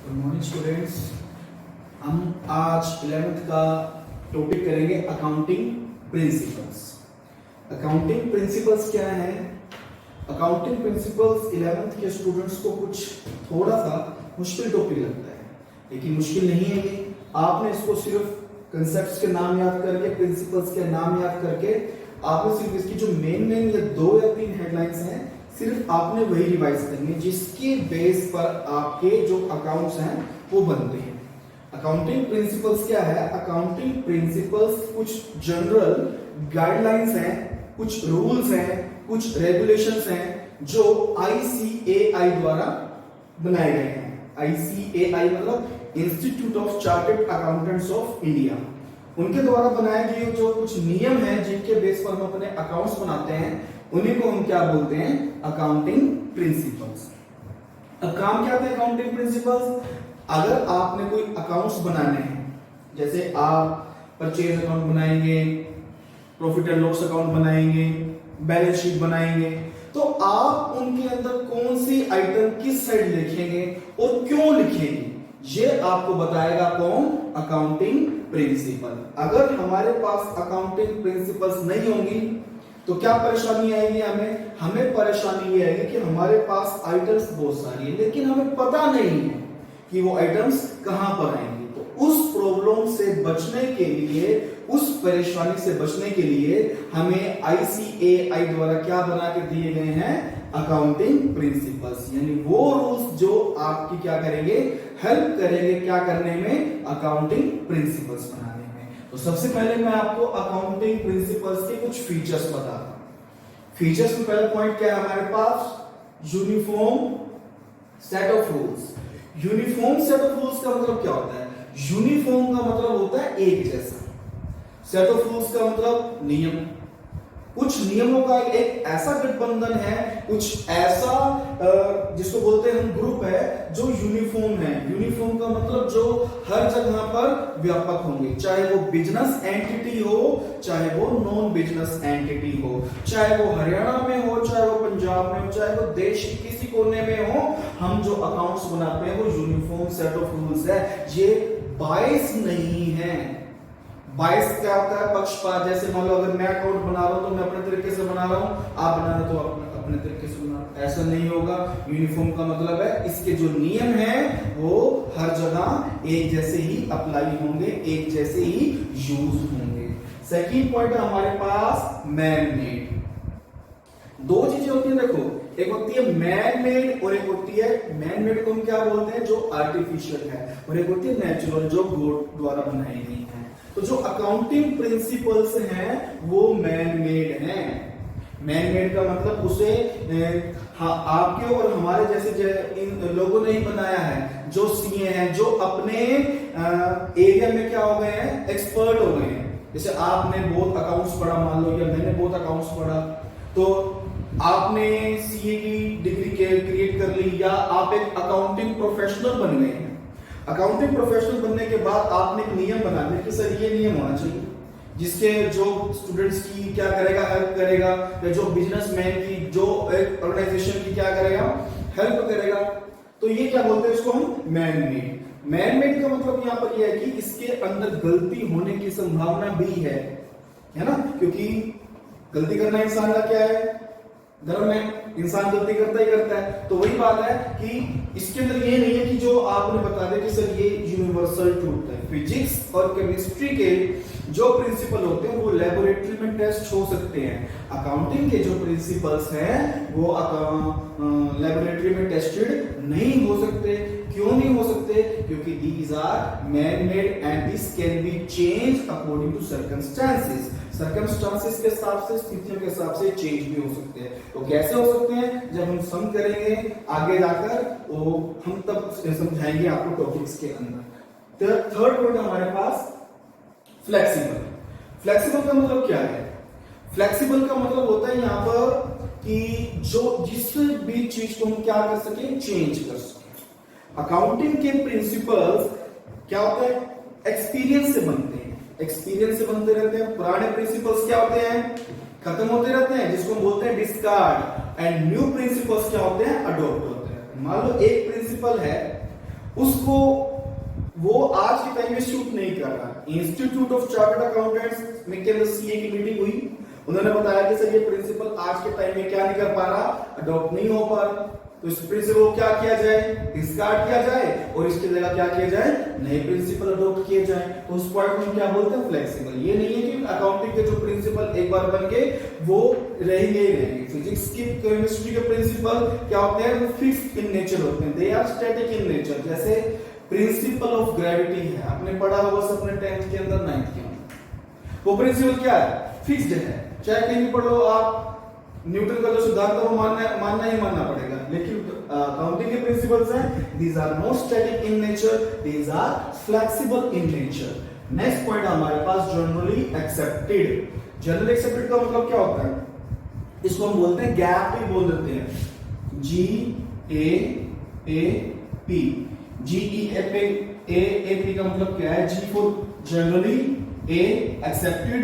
Good morning students. हम आज 11th का टॉपिक करेंगे अकाउंटिंग प्रिंसिपल्स। अकाउंटिंग प्रिंसिपल्स क्या है? अकाउंटिंग प्रिंसिपल्स 11th के स्टूडेंट्स को कुछ थोड़ा सा मुश्किल टॉपिक लगता है, लेकिन मुश्किल नहीं है ये। आपने इसको सिर्फ कंसेप्ट्स के नाम याद करके, प्रिंसिपल्स के नाम याद करके, आपने सिर्फ इसकी जो मेन या 2 या 3 हेडलाइंस हैं, सिर्फ आपने वही रिवाइज करनी है, जिसके बेस पर आपके जो अकाउंट्स हैं वो बनते हैं। अकाउंटिंग प्रिंसिपल्स क्या है? अकाउंटिंग प्रिंसिपल्स कुछ जनरल गाइडलाइंस हैं, कुछ रूल्स हैं, कुछ रेगुलेशंस हैं जो ICAI द्वारा बनाए गए हैं। ICAI मतलब institute of chartered accountants of India, उनके द्वारा बनाए गए जो कुछ नियम हैं जिनके बेस पर हम अपने अकाउंट्स बनाते हैं, उन्हीं को हम क्या बोलते हैं? Accounting principles. अब काम क्या होता है अकाउंटिंग प्रिंसिपल्स? अगर आपने कोई अकाउंट्स बनाने हैं, जैसे आप परचेज अकाउंट बनाएंगे, प्रॉफिट एंड लॉस अकाउंट बनाएंगे, बैलेंस शीट बनाएंगे, तो आप उनके अंदर कौन सी आइटम किस साइड लिखेंगे और क्यों लिखेंगे, ये आपको बताएगा कौन? Accounting principle. अगर हमारे पास अकाउंटिंग प्रिंसिपल्स नहीं होंगी तो क्या परेशानी आएगी? हमें परेशानी ये आएगी कि हमारे पास आइटम्स बहुत सारी है, लेकिन हमें पता नहीं है कि वो आइटम्स कहां पर आएंगे। तो उस प्रॉब्लम से बचने के लिए, उस परेशानी से बचने के लिए हमें ICAI द्वारा क्या बना के दिए गए हैं? अकाउंटिंग प्रिंसिपल्स, यानी वो रूल्स जो आपकी क्या करेंगे? हेल्प करेंगे क्या करने में? अकाउंटिंग प्रिंसिपल्स बनाने में। तो सबसे पहले मैं आपको अकाउंटिंग प्रिंसिपल्स के कुछ फीचर्स बताता हूं। फीचर्स में पहला पॉइंट क्या है हमारे पास? Uniform set of rules. Uniform set of rules का मतलब क्या होता है? यूनिफॉर्म का मतलब होता है एक जैसा, सेट ऑफ रूल्स का मतलब नियम। कुछ नियमों का एक ऐसा गठबंधन है, कुछ ऐसा जिसको बोलते हैं हम ग्रुप है, जो यूनिफॉर्म है। यूनिफॉर्म का मतलब जो हर जगह पर व्यापक होंगे, चाहे वो बिजनेस एंटिटी हो, चाहे वो नॉन बिजनेस एंटिटी हो, चाहे वो हरियाणा में हो, चाहे वो पंजाब में हो, चाहे वो देश के किसी कोने में हो, हम जो अकाउंट्स बनाते हैं वो यूनिफॉर्म सेट ऑफ रूल्स है। ये बायस नहीं है। बायस क्या होता है? पक्षपात। जैसे मान लो अगर मैं अकाउंट बना रहा हूं तो मैं अपने तरीके से बना रहा हूं, आप बना रहे हो तो अपने तरीके से बना रहे हो, ऐसा नहीं होगा। यूनिफॉर्म का मतलब है इसके जो नियम हैं वो हर जगह एक जैसे ही अप्लाई होंगे, एक जैसे ही यूज होंगे। सेकंड पॉइंट है हमारे पास मैन मेड। 2 चीजें होती है, देखो, एक होती है मैन मेड और एक होती है, मैन मेड को हम क्या बोलते हैं? जो आर्टिफिशियल है, और एक होती है नेचुरल, जो गॉड द्वारा बनाई गई है। तो जो अकाउंटिंग प्रिंसिपल्स हैं वो मैन मेड हैं। मैन मेड का मतलब उसे आपके और हमारे जैसे इन लोगों ने ही बनाया है, जो सीए हैं, जो अपने एरिया में क्या हो गए हैं? एक्सपर्ट हो गए हैं। जैसे आपने बहुत अकाउंट्स पढ़ा, मान लो, या मैंने बहुत अकाउंट्स पढ़ा, तो आपने सीए की डिग्री क्रिएट कर ली, या आप एक अकाउंटिंग प्रोफेशनल बन गए हैं। अकाउंटिंग प्रोफेशनल बनने के बाद आपने एक नियम बना लिया कि सर ये नियम होना चाहिए, जिसके जो स्टूडेंट्स की क्या करेगा? हेल्प करेगा, या जो बिजनेसमैन की, जो एक ऑर्गेनाइजेशन की क्या करेगा? हेल्प करेगा। तो ये क्या बोलते हैं? इसको हम मैन मेड। मैन मेड का मतलब यहाँ पर यह है कि इसके अंदर गलती होने की संभावना भी है ना, क्योंकि गलती करना इंसान का क्या है? धर्म है, इंसान गलती करता ही करता है। तो वही बात है कि इसके अंदर ये नहीं है कि जो आपने बता दिया कि सर ये यूनिवर्सल ट्रूथ है। फिजिक्स और केमिस्ट्री के जो प्रिंसिपल होते हैं वो लेबोरेटरी में टेस्ट हो सकते हैं। अकाउंटिंग के जो प्रिंसिपल्स हैं वो लेबोरेटरी में टेस्टेड नहीं हो सकते। क्यों नहीं हो सकते? क्योंकि these are man made and this can be change according to circumstances. Circumstances के हिसाब से, स्थितियों के हिसाब से चेंज भी हो सकते हैं। तो कैसे हो सकते हैं? जब हम सम करेंगे आगे जाकर, वो हम तब समझाएंगे आपको टॉपिक्स के अंदर। थर्ड पॉइंट हमारे पास फ्लेक्सिबल। फ्लेक्सिबल का मतलब क्या है? फ्लेक्सिबल का मतलब होता है यहां पर कि जो जिस भी चीज को हम क्या कर सके? चेंज कर सके। अकाउंटिंग के प्रिंसिपल्स क्या होते हैं? एक्सपीरियंस से बनते हैं, एक्सपीरियंस से बनते रहते हैं। पुराने प्रिंसिपल्स क्या होते हैं? खत्म होते रहते हैं, जिसको हम बोलते हैं डिस्कार्ड। एंड न्यू प्रिंसिपल्स क्या होते हैं? अडॉप्ट होते हैं। मान लो एक प्रिंसिपल है उसको वो आज के टाइम में शूट नहीं कर रहा। इंस्टीट्यूट ऑफ चार्टर्ड अकाउंटेंट्स में के अंदर सीए की मीटिंग हुई, उन्होंने बताया कि सर ये प्रिंसिपल आज के टाइम में क्या नहीं कर पा रहा, अडॉप्ट नहीं हो पा रहा, तो इस प्रिंसिपल को क्या किया जाए, डिस्कार्ड किया जाए और इसकी जगह क्या किया जाए, नए प्रिंसिपल अडॉप्ट किए जाए। तो उस पॉइंट में क्या बोलते हैं, फ्लेक्सिबल। ये नहीं है कि अकाउंटिंग के जो प्रिंसिपल एक बार बन गए वो रहेंगे ही रहेंगे। फिजिक्स की केमिस्ट्री के प्रिंसिपल क्या होते हैं, वो फिक्स्ड इन नेचर होते हैं, they are static in nature. जैसे प्रिंसिपल ऑफ ग्रेविटी है, आपने पढ़ा होगा अपने 10th के अंदर 9th के अंदर, वो प्रिंसिपल क्या है, फिक्स्ड है। चाहे कहीं पढ़ लो आप, न्यूटन का जो सिद्धांत है वो मानना ही मानना पड़ेगा। लेकिन अकाउंटिंग के प्रिंसिपल्स हैं, these are not static in nature, these are flexible in nature. Next point हमारे पास जनरली एक्सेप्टेड। जनरली एक्सेप्टेड का मतलब क्या होता है, इसको हम बोलते हैं गैप भी बोल देते हैं, GAAP। GEAAP का मतलब क्या है, G for generally, A accepted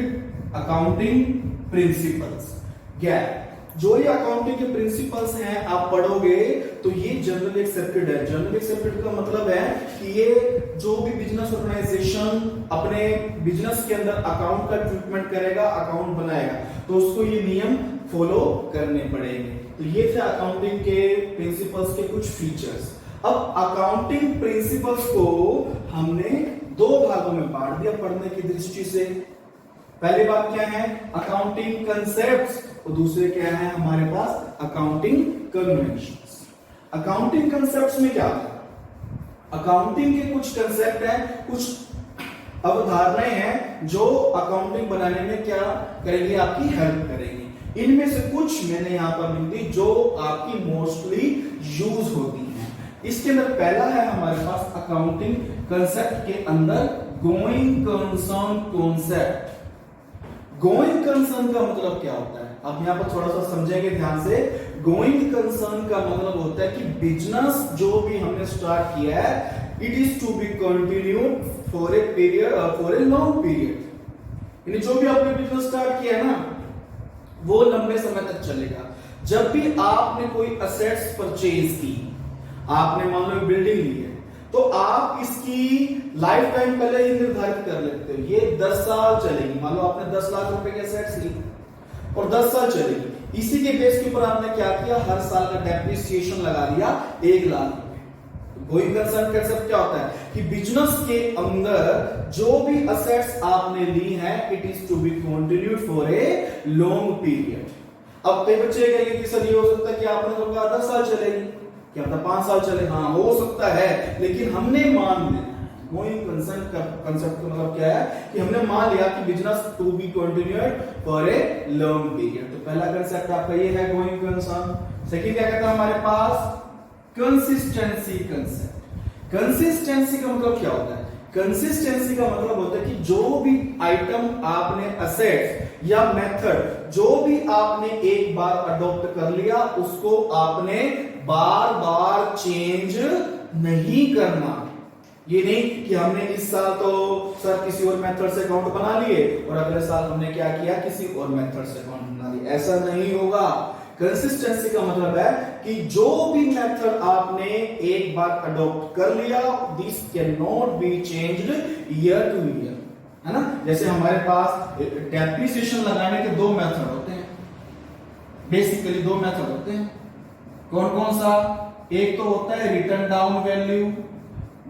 accounting principles, gap. जो ये अकाउंटिंग के प्रिंसिपल्स हैं आप पढ़ोगे तो ये जनरली एक्सेप्टेड है। जनरली एक्सेप्टेड का मतलब है कि ये जो भी बिजनेस ऑर्गेनाइजेशन अपने बिजनेस के अंदर अकाउंट का ट्रीटमेंट करेगा, अकाउंट बनाएगा, तो उसको ये नियम फॉलो करने पड़ेंगे। तो ये थे अकाउंटिंग के प्रिंसिपल्स के कुछ फीचर्स। अब अकाउंटिंग प्रिंसिपल्स को हमने दो भागों में बांट दिया पढ़ने की दृष्टि से। पहली बात क्या है, अकाउंटिंग कंसेप्ट्स, और दूसरे क्या है हमारे पास, अकाउंटिंग कन्वेंशंस। अकाउंटिंग कंसेप्ट्स में क्या होता है, अकाउंटिंग के कुछ कंसेप्ट हैं, कुछ अवधारणाएं हैं जो अकाउंटिंग बनाने में क्या करेंगे, आपकी हेल्प करेंगी। इनमें से कुछ मैंने यहां पर लिख दी जो आपकी मोस्टली यूज होती है। इसके अंदर पहला है हमारे पास अकाउंटिंग कंसेप्ट के अंदर going concern concept. Going concern का मतलब क्या होता है, अब यहां पर थोड़ा सा समझेंगे ध्यान से। गोइंग कंसर्न का मतलब होता है कि बिजनेस जो भी हमने स्टार्ट किया है, it is to be continued for a period, for a long period. यानी जो भी आपने बिजनेस स्टार्ट किया है ना, वो लंबे समय तक चलेगा। जब भी आपने कोई असेट्स परचेज की, आपने मान लो बिल्डिंग ली है, तो आप इसकी लाइफ टाइम पहले ही निर्धारित कर लेते हो, ये 10 साल चलेगी। मान लो आपने 10 लाख रुपए के असेट्स ली और 10 साल चलेगी। इसी के बेस के ऊपर आपने क्या किया, हर साल का डेप्रिसिएशन लगा दिया 1 लाख रुपए। गोइंग कंसर्न कंसेप्ट क्या होता है कि बिजनेस के अंदर जो भी असेट्स आपने ली हैं, it is to be continued for a long period. अब कई बच्चे कहेंगे कि सर ये हो सकता है कि आपने तो कहा 10 साल चलेगी, क्या पता 5 साल चले। हाँ हो सकता है, लेकिन हमने मान लिया। गोइंग कंसर्न का कंसेप्ट का मतलब क्या है कि हमने मान लिया कि business to be continued for a long period. तो पहला कंसेप्ट आपका ये है गोइंग कंसर्न। सेकंड क्या कहता है हमारे पास, कंसिस्टेंसी कंसेप्ट। कंसिस्टेंसी का मतलब क्या होता है, कंसिस्टेंसी का मतलब होता है कि जो भी आइटम आपने असेट्स या मेथड जो भी आपने एक बार अडॉप्ट कर लिया, उसको आपने बार बार चेंज नहीं करना। ये नहीं कि हमने इस साल तो सर किसी और मेथड से अकाउंट बना लिए और अगले साल हमने क्या किया, किसी और मेथड से अकाउंट बना लिया, ऐसा नहीं होगा। कंसिस्टेंसी का मतलब है कि जो भी मेथड आपने एक बार अडॉप्ट कर लिया, this can not be changed year two year, है ना। जैसे हमारे पास डेप्रिसिएशन लगाने के 2 मेथड होते हैं, बेसिकली 2 मेथड होते हैं। कौन कौन सा, एक तो होता है रिटर्न डाउन वैल्यू,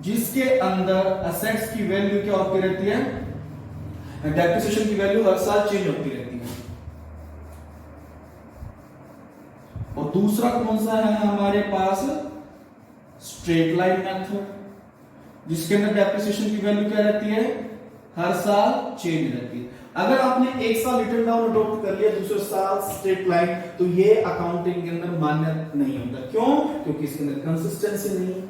जिसके अंदर असेट्स की वैल्यू क्या होती रहती है, डेप्रिसिएशन की वैल्यू हर साल चेंज होती रहती है। और दूसरा कौन सा है हमारे पास, स्ट्रेट लाइन मेथड, जिसके अंदर डेप्रिसिएशन की वैल्यू क्या रहती है, हर साल चेंज रहती है। अगर आपने एक साल रिटर्न डाउन अडॉप्ट कर लिया, दूसरे साल स्ट्रेट लाइन, तो ये अकाउंटिंग के अंदर मान्य नहीं होता। क्यों, क्योंकि इसके अंदर कंसिस्टेंसी नहीं है।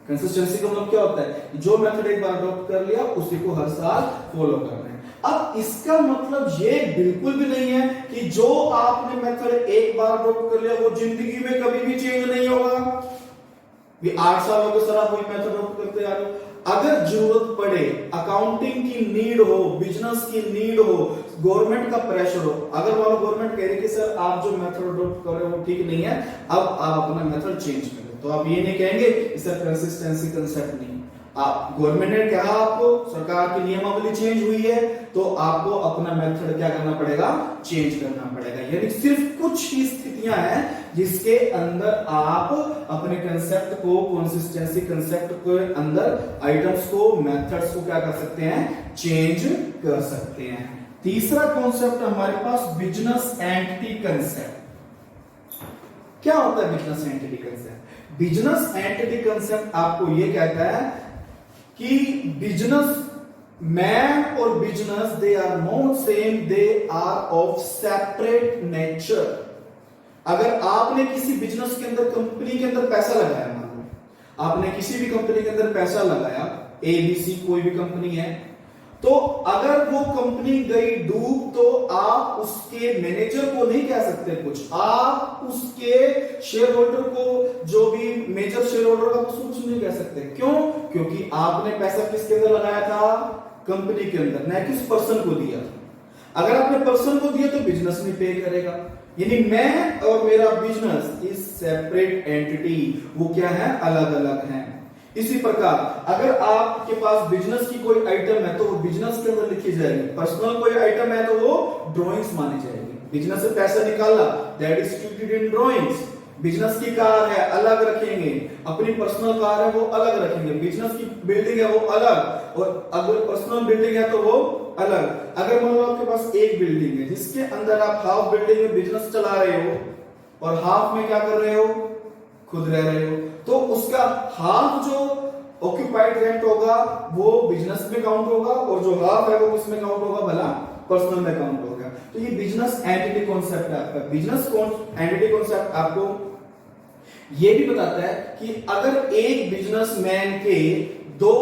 कंसिस्टेंसी का मतलब क्या होता है, जो मेथड एक बार अडॉप्ट कर लिया उसी को हर साल फॉलो करना है। अब इसका मतलब ये बिल्कुल भी नहीं है कि जो आपने मेथड एक बार अडॉप्ट कर लिया वो जिंदगी में कभी भी चेंज नहीं होगा। ये 8 साल हो गए सर आप वही मेथड अडॉप्ट करते आ रहे हो। अगर जरूरत पड़े, अकाउंटिंग की नीड हो, बिजनेस की नीड हो, गवर्नमेंट का प्रेशर हो, अगर वाला गवर्नमेंट कह रही कि सर आप जो मेथड अडॉप्ट कर रहे हो वो ठीक नहीं है, अब आप अपना मेथड चेंज करो, तो आप ये नहीं कहेंगे इसका कंसिस्टेंसी कंसेप्ट नहीं। आप गवर्नमेंट ने कहा आपको सरकार की नियमावली चेंज हुई है तो आपको अपना मेथड क्या करना पड़ेगा, चेंज करना पड़ेगा। यानी सिर्फ कुछ ही स्थितियां हैं जिसके अंदर आप अपने कंसेप्ट को, कंसिस्टेंसी कंसेप्ट के अंदर आइटम्स को, मेथड्स को क्या कर सकते हैं, चेंज कर सकते हैं। तीसरा कॉन्सेप्ट हमारे पास बिजनेस एंटिटी कंसेप्ट। क्या होता है business entity concept? Business entity concept आपको ये कहता है कि बिजनेस मैन और business they are not same, they are of separate nature. अगर आपने किसी बिजनेस के अंदर, कंपनी के अंदर पैसा लगाया, मान लो आपने किसी भी कंपनी के अंदर पैसा लगाया, ABC कोई भी कंपनी है, तो अगर वो कंपनी गई डूब तो आप उसके मैनेजर को नहीं कह सकते कुछ, आप उसके शेयर होल्डर को, जो भी मेजर शेयर होल्डर का, उसको कुछ नहीं कह सकते। क्यों? क्योंकि आपने पैसा किसके अंदर लगाया था, कंपनी के अंदर, न कि उस पर्सन को दिया। अगर आपने पर्सन को दिया तो बिजनेस में पे करेगा। यानी मैं और मेरा बिजनेस इज सेपरेट एंटिटी, वो क्या है, अलग अलग है। इसी प्रकार अगर आपके पास बिजनेस की कोई आइटम है तो वो बिजनेस के अंदर लिखी जाएगी, पर्सनल कोई आइटम है तो वो ड्राइंग्स मानी जाएगी। बिजनेस से पैसा निकाला, that is treated in drawings. Business की कार है, अलग रखेंगे, अपनी पर्सनल कार है वो अलग रखेंगे, बिजनेस की बिल्डिंग है वो अलग, और अगर पर्सनल बिल्डिंग है तो वो अलग। अगर मान लो आपके पास एक बिल्डिंग है जिसके अंदर आप हाफ बिल्डिंग में बिजनेस चला रहे हो और हाफ में क्या कर रहे हो, खुद रह रहे हो, तो उसका हाफ जो ऑक्यूपाइड रेंट होगा वो बिजनेस में काउंट होगा, और जो हाफ है वो किसमें काउंट होगा, भला पर्सनल में काउंट होगा। तो ये बिजनेस एंटिटी कॉन्सेप्ट है आपका। बिजनेस एंटिटी कॉन्सेप्ट आपको ये भी बताता है कि अगर एक बिजनेसमैन के 2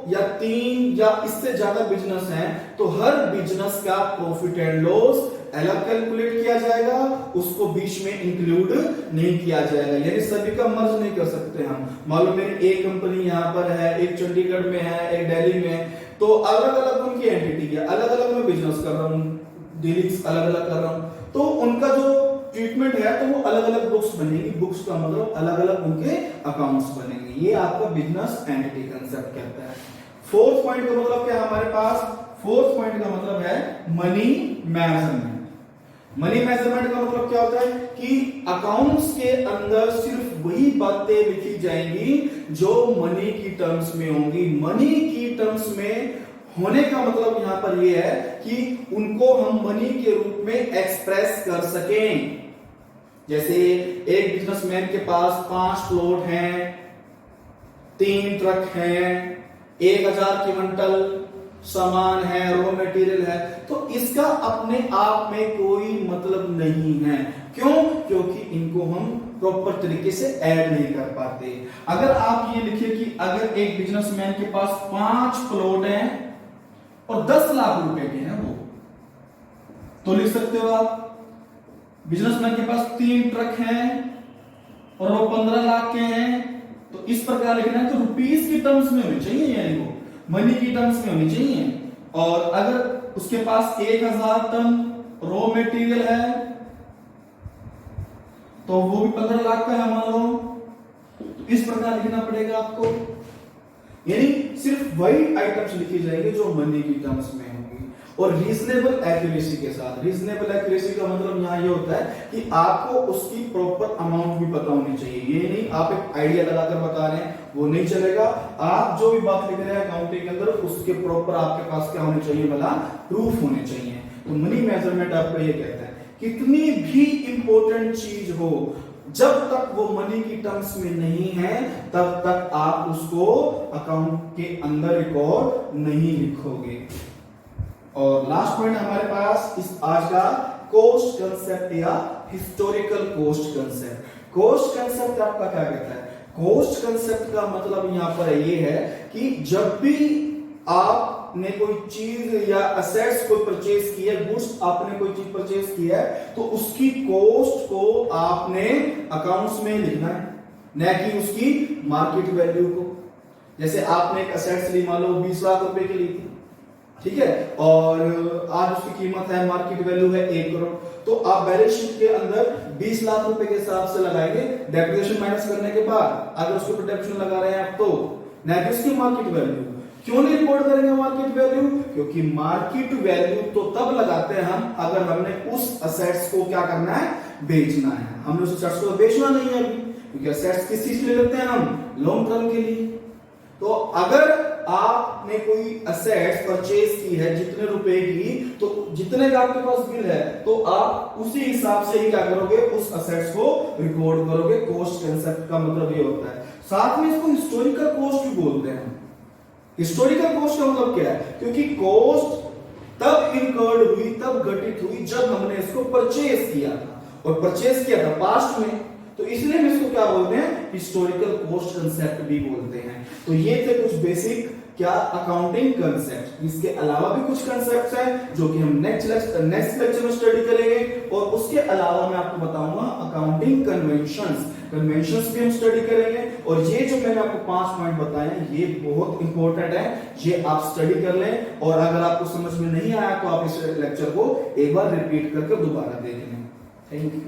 या 3 या इससे ज्यादा बिजनेस हैं तो हर बिजनेस का प्रॉफिट एंड लॉस अलग कैलकुलेट किया जाएगा, उसको बीच में इंक्लूड नहीं किया जाएगा। यानी सभी का मर्ज नहीं कर सकते हम। मान लो मेरी एक कंपनी यहाँ पर है, एक चंडीगढ़ में है, एक दिल्ली में है, तो अलग अलग उनकी एंटिटी है, अलग अलग मैं बिजनेस कर रहा हूँ, डीलिंग्स अलग अलग कर रहा हूँ, तो उनका जो ट्रीटमेंट है तो वो अलग अलग बुक्स बनेगी। बुक्स का मतलब अलग अलग उनके अकाउंट्स बनेंगे। ये आपका बिजनेस एंटिटी कंसेप्ट कहता है। फोर्थ पॉइंट का मतलब क्या है हमारे पास? फोर्थ पॉइंट का मतलब है मनी मेजरमेंट। मनी मेजरमेंट का मतलब क्या होता है कि अकाउंट्स के अंदर सिर्फ वही बातें लिखी जाएंगी जो मनी की टर्म्स में होंगी। मनी की टर्म्स में होने का मतलब यहां पर यह है कि उनको हम मनी के रूप में एक्सप्रेस कर सकें। जैसे एक बिजनेसमैन के पास 5 प्लॉट हैं, 3 ट्रक हैं, 1000 क्विंटल सामान है, रॉ मटेरियल है, तो इसका अपने आप में कोई मतलब नहीं है। क्यों? क्योंकि इनको हम प्रॉपर तरीके से ऐड नहीं कर पाते। अगर आप ये लिखिए कि अगर एक बिजनेसमैन के पास 5 प्लॉट हैं और 10 लाख रुपए के हैं वो, तो लिख सकते हो आप। बिजनेसमैन के पास 3 ट्रक हैं और वो 15 लाख के हैं, तो इस प्रकार लिखना है तो रुपीस की टर्म्स में होनी चाहिए, यानी वो मनी की टर्म्स में होनी चाहिए। और अगर उसके पास 1000 टन रॉ मटेरियल है तो वो भी 15 लाख का है मान लो, तो इस प्रकार लिखना पड़ेगा आपको। यानी सिर्फ वही आइटम्स लिखी जाएंगे जो मनी की टर्म्स में होंगी और रीजनेबल एक्यूरेसी के साथ। रीजनेबल एक्यूरेसी का मतलब यहां ये होता है कि आपको उसकी प्रॉपर अमाउंट भी पता होनी चाहिए। ये नहीं आप एक आइडिया लगाकर बता रहे हैं, वो नहीं चलेगा। आप जो भी बात लिख रहे हैं अकाउंटिंग के अंदर उसके प्रॉपर आपके पास क्या होने चाहिए, भला प्रूफ होने चाहिए। तो मनी मेजरमेंट आपको ये कहता है कितनी भी इंपॉर्टेंट चीज हो, जब तक वो मनी की टर्म्स में नहीं है तब तक आप उसको अकाउंट के अंदर रिकॉर्ड नहीं लिखोगे। और लास्ट पॉइंट हमारे पास इस आज का कॉस्ट कंसेप्ट या historical cost concept. Cost concept आपका क्या कहता है? कॉस्ट कंसेप्ट का मतलब यहां पर ये है कि जब भी आपने कोई चीज या असेट्स को परचेज किया, गुड्स आपने कोई चीज परचेज किया है तो उसकी कॉस्ट को आपने अकाउंट्स में लिखना है, न कि उसकी मार्केट वैल्यू को। जैसे आपने एक असेट्स ली, मान लो 20 लाख रुपए की ली थी, ठीक है, और आज उसकी कीमत है, मार्केट वैल्यू है 1 करोड़। तो आप बैलेंस शीट के अंदर 20 लाख रुपए के हिसाब से लगाएंगे डेप्रिसिएशन माइनस करने के बाद। अगर उसके ऊपर डेप्रिसिएशन लगा रहे हैं आप तो ना कि उसकी मार्केट वैल्यू। क्यों नहीं रिपोर्ट करेंगे मार्केट वैल्यू? क्योंकि मार्केट वैल्यू तो तब लगाते हैं हम अगर हमने उस असेट्स को क्या करना है, बेचना है। हमने उस असेट्स को बेचना नहीं है अभी, क्योंकि असेट्स किस चीज के लिए लेते हैं हम, लॉन्ग टर्म के लिए। तो अगर आपने कोई असेट्स परचेज की है जितने रुपए की, तो जितने का आपके पास बिल है तो आप उसी हिसाब से ही क्या करोगे, उस असेट्स को रिकॉर्ड करोगे। कॉस्ट कंसेप्ट का मतलब ये होता है। साथ में इसको हिस्टोरिकल कॉस्ट भी बोलते हैं। हिस्टोरिकल कॉस्ट का मतलब क्या है? क्योंकि कॉस्ट तब इनकर्ड हुई, तब घटित हुई जब हमने इसको परचेज किया था, और परचेज किया था पास्ट में, तो इसलिए हम इसको क्या बोलते हैं, हिस्टोरिकल कॉस्ट कंसेप्ट भी बोलते हैं। तो ये थे कुछ बेसिक क्या अकाउंटिंग कंसेप्ट। इसके अलावा भी कुछ कंसेप्ट्स हैं जो कि हम नेक्स्ट लेक्चर में स्टडी करेंगे, और उसके अलावा मैं आपको बताऊंगा अकाउंटिंग कन्वेंशंस भी हम स्टडी करेंगे। और ये जो मैंने आपको 5 पॉइंट बताए हैं ये बहुत इंपॉर्टेंट है, ये आप स्टडी कर लें। और अगर आपको समझ में नहीं आया तो आप इस लेक्चर को एक बार रिपीट करके दोबारा देख लें। Thank you.